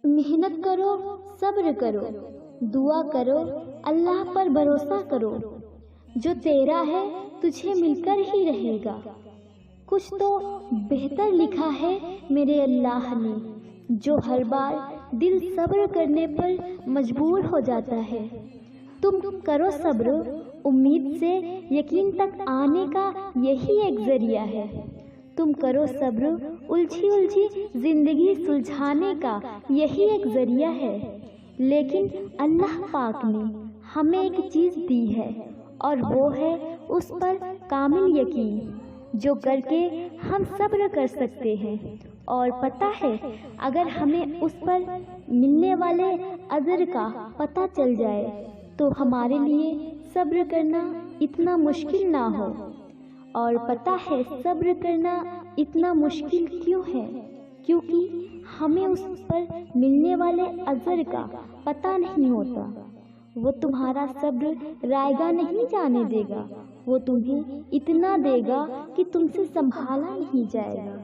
محنت کرو، صبر کرو، دعا کرو، اللہ پر بھروسہ کرو، جو تیرا ہے تجھے مل کر ہی رہے گا۔ کچھ تو بہتر لکھا ہے میرے اللہ نے، جو ہر بار دل صبر کرنے پر مجبور ہو جاتا ہے۔ تم کرو صبر، امید سے یقین تک آنے کا یہی ایک ذریعہ ہے۔ تم کرو صبر، الجھی الجھی زندگی سلجھانے کا یہی ایک ذریعہ ہے۔ لیکن اللہ پاک نے ہمیں ایک چیز دی ہے، اور وہ ہے اس پر کامل یقین، جو کر کے ہم صبر کر سکتے ہیں۔ اور پتہ ہے، اگر ہمیں اس پر ملنے والے اجر کا پتہ چل جائے تو ہمارے لیے صبر کرنا اتنا مشکل نہ ہو۔ اور پتہ ہے صبر کرنا اتنا مشکل کیوں ہے؟ کیونکہ ہمیں اس پر ملنے والے اجر کا پتہ نہیں ہوتا۔ وہ تمہارا صبر رائگاں نہیں جانے دے گا، وہ تمہیں اتنا دے گا کہ تم سے سنبھالا نہیں جائے گا۔